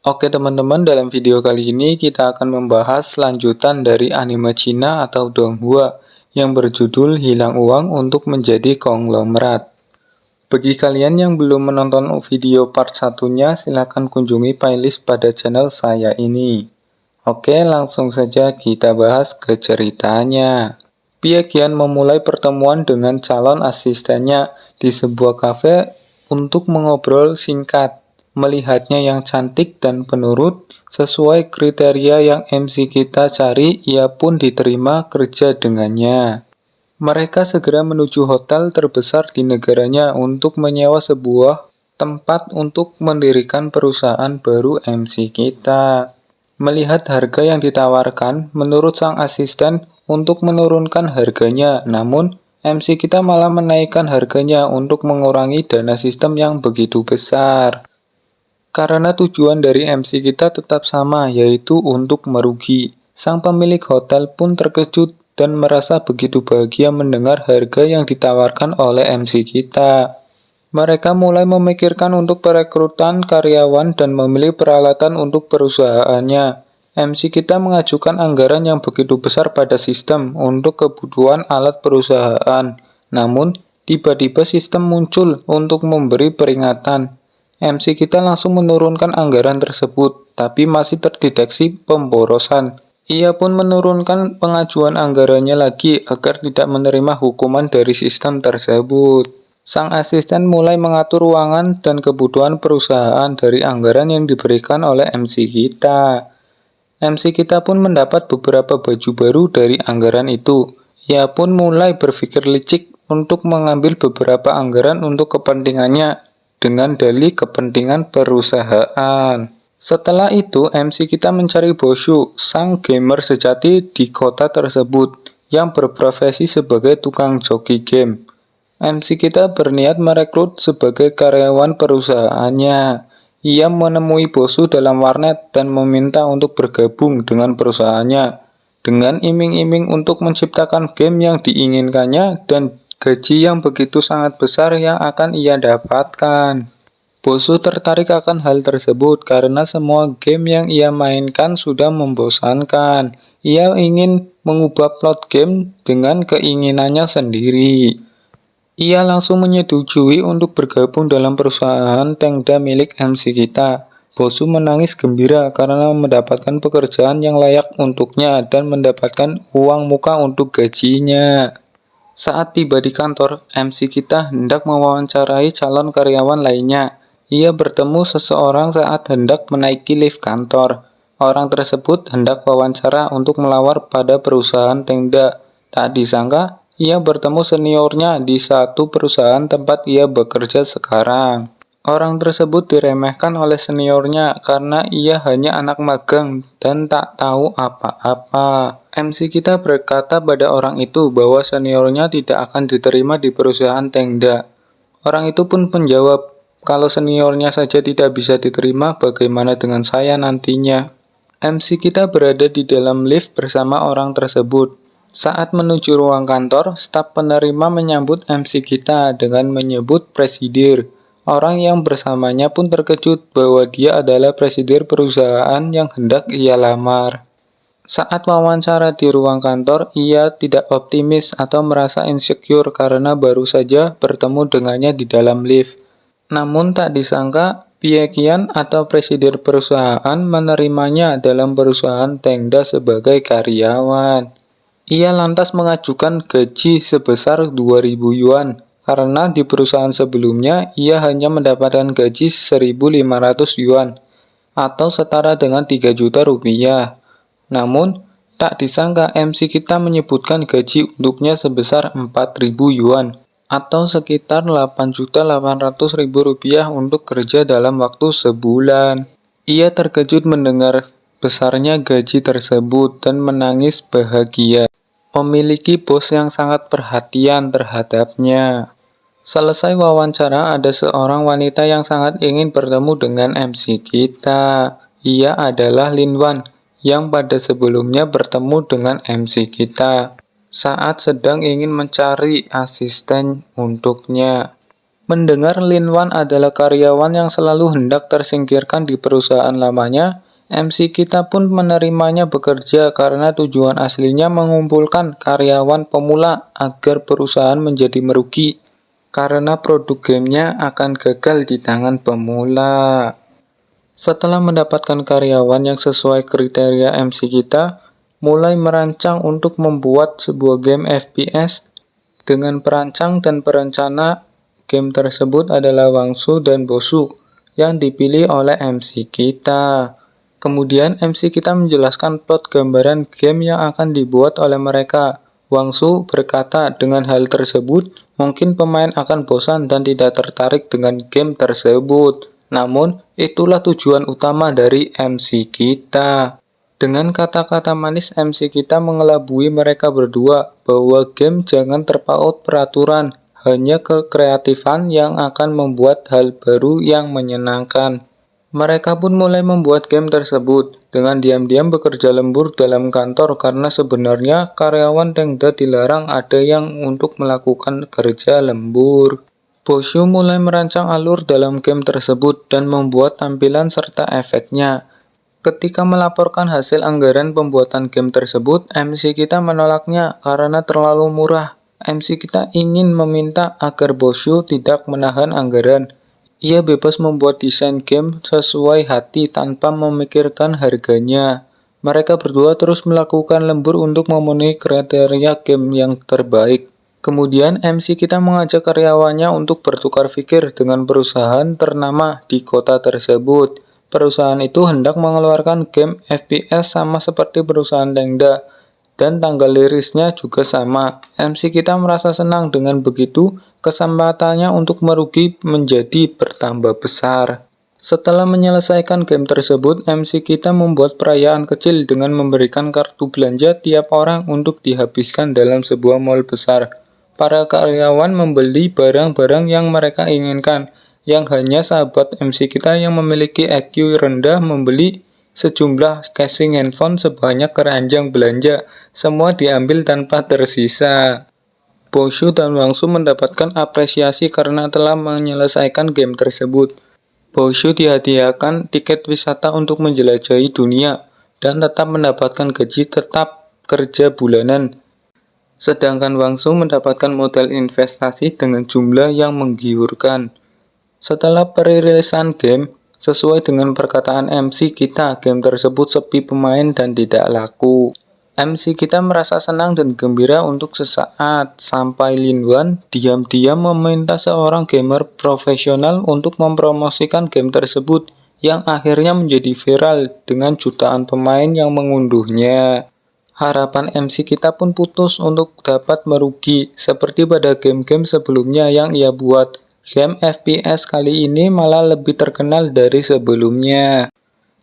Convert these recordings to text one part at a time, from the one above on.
Oke teman-teman, dalam video kali ini kita akan membahas lanjutan dari anime Cina atau Donghua yang berjudul Hilang Uang untuk Menjadi Konglomerat. Bagi kalian yang belum menonton video part satunya, silakan kunjungi playlist pada channel saya ini. Oke, langsung saja kita bahas ke ceritanya. Piekian memulai pertemuan dengan calon asistennya di sebuah kafe untuk mengobrol singkat. Melihatnya yang cantik dan penurut, sesuai kriteria yang MC kita cari, ia pun diterima kerja dengannya. Mereka segera menuju hotel terbesar di negaranya untuk menyewa sebuah tempat untuk mendirikan perusahaan baru MC kita. Melihat harga yang ditawarkan, menurut sang asisten untuk menurunkan harganya, namun MC kita malah menaikkan harganya untuk mengurangi dana sistem yang begitu besar. Karena tujuan dari MC kita tetap sama, yaitu untuk merugi. Sang pemilik hotel pun terkejut dan merasa begitu bahagia mendengar harga yang ditawarkan oleh MC kita. Mereka mulai memikirkan untuk perekrutan karyawan dan memilih peralatan untuk perusahaannya. MC kita mengajukan anggaran yang begitu besar pada sistem untuk kebutuhan alat perusahaan. Namun, tiba-tiba sistem muncul untuk memberi peringatan. MC kita langsung menurunkan anggaran tersebut, tapi masih terdeteksi pemborosan. Ia pun menurunkan pengajuan anggarannya lagi agar tidak menerima hukuman dari sistem tersebut. Sang asisten mulai mengatur ruangan dan kebutuhan perusahaan dari anggaran yang diberikan oleh MC kita. MC kita pun mendapat beberapa baju baru dari anggaran itu. Ia pun mulai berpikir licik untuk mengambil beberapa anggaran untuk kepentingannya dengan dalih kepentingan perusahaan. Setelah itu, MC kita mencari Boshu, sang gamer sejati di kota tersebut, yang berprofesi sebagai tukang joki game. MC kita berniat merekrut sebagai karyawan perusahaannya. Ia menemui Boshu dalam warnet dan meminta untuk bergabung dengan perusahaannya, dengan iming-iming untuk menciptakan game yang diinginkannya dan gaji yang begitu sangat besar yang akan ia dapatkan. Boshu tertarik akan hal tersebut karena semua game yang ia mainkan sudah membosankan. Ia ingin mengubah plot game dengan keinginannya sendiri. Ia langsung menyetujui untuk bergabung dalam perusahaan Tengda milik MC kita. Boshu menangis gembira karena mendapatkan pekerjaan yang layak untuknya dan mendapatkan uang muka untuk gajinya. Saat tiba di kantor, MC kita hendak mewawancarai calon karyawan lainnya. Ia bertemu seseorang saat hendak menaiki lift kantor. Orang tersebut hendak wawancara untuk melawar pada perusahaan Tengda. Tak disangka, ia bertemu seniornya di satu perusahaan tempat ia bekerja sekarang. Orang tersebut diremehkan oleh seniornya karena ia hanya anak magang dan tak tahu apa-apa. MC kita berkata pada orang itu bahwa seniornya tidak akan diterima di perusahaan Tengda. Orang itu pun menjawab, kalau seniornya saja tidak bisa diterima, bagaimana dengan saya nantinya? MC kita berada di dalam lift bersama orang tersebut. Saat menuju ruang kantor, staf penerima menyambut MC kita dengan menyebut presidir. Orang yang bersamanya pun terkejut bahwa dia adalah presiden perusahaan yang hendak ia lamar. Saat wawancara di ruang kantor, ia tidak optimis atau merasa insecure karena baru saja bertemu dengannya di dalam lift. Namun tak disangka, Piekian atau presiden perusahaan menerimanya dalam perusahaan Tengda sebagai karyawan. Ia lantas mengajukan gaji sebesar 2.000 yuan. Karena di perusahaan sebelumnya, ia hanya mendapatkan gaji 1.500 yuan, atau setara dengan 3 juta rupiah. Namun, tak disangka MC kita menyebutkan gaji untuknya sebesar 4.000 yuan, atau sekitar 8.800.000 rupiah untuk kerja dalam waktu sebulan. Ia terkejut mendengar besarnya gaji tersebut dan menangis bahagia. Memiliki bos yang sangat perhatian terhadapnya. Selesai wawancara, ada seorang wanita yang sangat ingin bertemu dengan MC kita. Ia adalah Lin Wan, yang pada sebelumnya bertemu dengan MC kita saat sedang ingin mencari asisten untuknya. Mendengar Lin Wan adalah karyawan yang selalu hendak tersingkirkan di perusahaan lamanya, MC kita pun menerimanya bekerja karena tujuan aslinya mengumpulkan karyawan pemula agar perusahaan menjadi merugi karena produk gamenya akan gagal di tangan pemula. Setelah mendapatkan karyawan yang sesuai kriteria MC kita, mulai merancang untuk membuat sebuah game FPS. Dengan perancang dan perencana game tersebut adalah Wang Su dan Bosu yang dipilih oleh MC kita. Kemudian MC kita menjelaskan plot gambaran game yang akan dibuat oleh mereka. Wang Su berkata dengan hal tersebut, mungkin pemain akan bosan dan tidak tertarik dengan game tersebut. Namun, itulah tujuan utama dari MC kita. Dengan kata-kata manis, MC kita mengelabui mereka berdua bahwa game jangan terpaut peraturan, hanya kekreatifan yang akan membuat hal baru yang menyenangkan. Mereka pun mulai membuat game tersebut, dengan diam-diam bekerja lembur dalam kantor karena sebenarnya karyawan Tengda dilarang ada yang untuk melakukan kerja lembur. Boshu mulai merancang alur dalam game tersebut dan membuat tampilan serta efeknya. Ketika melaporkan hasil anggaran pembuatan game tersebut, MC kita menolaknya karena terlalu murah. MC kita ingin meminta agar Boshu tidak menahan anggaran. Ia bebas membuat desain game sesuai hati tanpa memikirkan harganya. Mereka berdua terus melakukan lembur untuk memenuhi kriteria game yang terbaik. Kemudian MC kita mengajak karyawannya untuk bertukar pikir dengan perusahaan ternama di kota tersebut. Perusahaan itu hendak mengeluarkan game FPS sama seperti perusahaan Tengda, dan tanggal rilisnya juga sama. MC kita merasa senang dengan begitu, kesempatannya untuk merugi menjadi bertambah besar. Setelah menyelesaikan game tersebut, MC kita membuat perayaan kecil dengan memberikan kartu belanja tiap orang untuk dihabiskan dalam sebuah mall besar. Para karyawan membeli barang-barang yang mereka inginkan, yang hanya sahabat MC kita yang memiliki IQ rendah membeli sejumlah casing handphone sebanyak keranjang belanja. Semua diambil tanpa tersisa. Boshu dan Wang Su mendapatkan apresiasi karena telah menyelesaikan game tersebut. Boshu dihadiahkan tiket wisata untuk menjelajahi dunia dan tetap mendapatkan gaji tetap kerja bulanan. Sedangkan Wang Su mendapatkan modal investasi dengan jumlah yang menggiurkan. Setelah perilisan game, sesuai dengan perkataan MC kita, game tersebut sepi pemain dan tidak laku. MC kita merasa senang dan gembira untuk sesaat, sampai Lin Wan diam-diam meminta seorang gamer profesional untuk mempromosikan game tersebut, yang akhirnya menjadi viral dengan jutaan pemain yang mengunduhnya. Harapan MC kita pun putus untuk dapat merugi, seperti pada game-game sebelumnya yang ia buat. Game FPS kali ini malah lebih terkenal dari sebelumnya.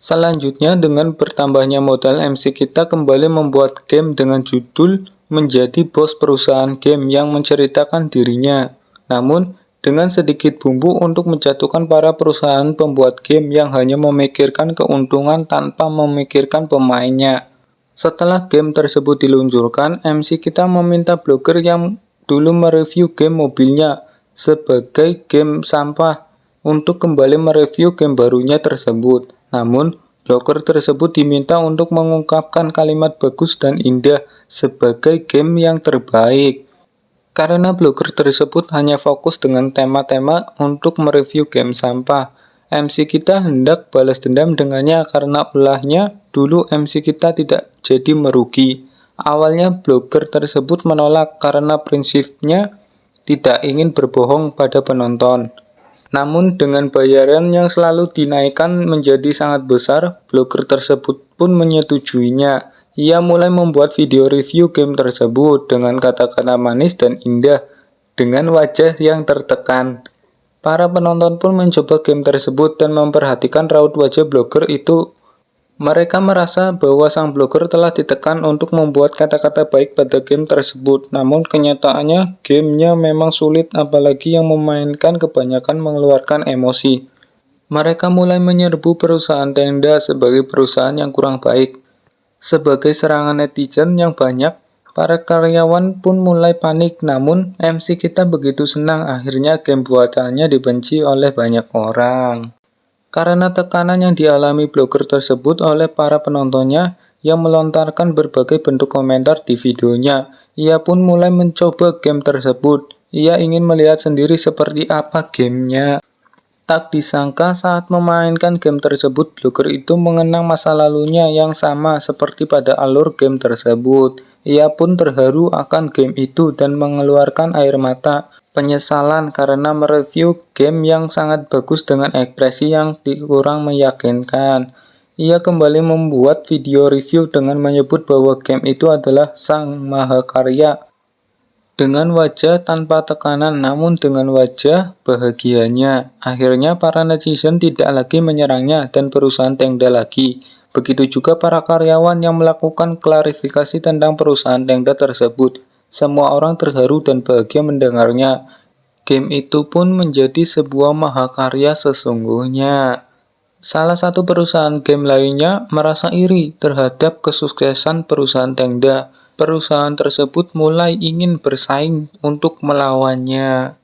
Selanjutnya, dengan bertambahnya modal, MC kita kembali membuat game dengan judul menjadi bos perusahaan game yang menceritakan dirinya. Namun, dengan sedikit bumbu untuk menjatuhkan para perusahaan pembuat game yang hanya memikirkan keuntungan tanpa memikirkan pemainnya. Setelah game tersebut diluncurkan, MC kita meminta blogger yang dulu mereview game mobilnya sebagai game sampah untuk kembali mereview game barunya tersebut. Namun, blogger tersebut diminta untuk mengungkapkan kalimat bagus dan indah sebagai game yang terbaik. Karena blogger tersebut hanya fokus dengan tema-tema untuk mereview game sampah, MC kita hendak balas dendam dengannya karena ulahnya dulu MC kita tidak jadi merugi. Awalnya blogger tersebut menolak karena prinsipnya tidak ingin berbohong pada penonton. Namun dengan bayaran yang selalu dinaikkan menjadi sangat besar, blogger tersebut pun menyetujuinya. Ia mulai membuat video review game tersebut dengan kata-kata manis dan indah, dengan wajah yang tertekan. Para penonton pun mencoba game tersebut dan memperhatikan raut wajah blogger itu. Mereka merasa bahwa sang blogger telah ditekan untuk membuat kata-kata baik pada game tersebut. Namun kenyataannya gamenya memang sulit, apalagi yang memainkan kebanyakan mengeluarkan emosi. Mereka mulai menyerbu perusahaan Tengda sebagai perusahaan yang kurang baik. Sebagai serangan netizen yang banyak, Para karyawan pun mulai panik, namun MC kita begitu senang akhirnya game buatannya dibenci oleh banyak orang. Karena tekanan yang dialami blogger tersebut oleh para penontonnya yang melontarkan berbagai bentuk komentar di videonya, ia pun mulai mencoba game tersebut. Ia ingin melihat sendiri seperti apa gamenya. Tak disangka saat memainkan game tersebut, blogger itu mengenang masa lalunya yang sama seperti pada alur game tersebut. Ia pun terharu akan game itu dan mengeluarkan air mata penyesalan karena mereview game yang sangat bagus dengan ekspresi yang kurang meyakinkan. Ia kembali membuat video review dengan menyebut bahwa game itu adalah sang mahakarya. Dengan wajah tanpa tekanan namun dengan wajah bahagianya. Akhirnya para netizen tidak lagi menyerangnya dan perusahaan Tengda lagi. Begitu juga para karyawan yang melakukan klarifikasi tentang perusahaan Tengda tersebut. Semua orang terharu dan bahagia mendengarnya. Game itu pun menjadi sebuah mahakarya sesungguhnya. Salah satu perusahaan game lainnya merasa iri terhadap kesuksesan perusahaan Tengda. Perusahaan tersebut mulai ingin bersaing untuk melawannya.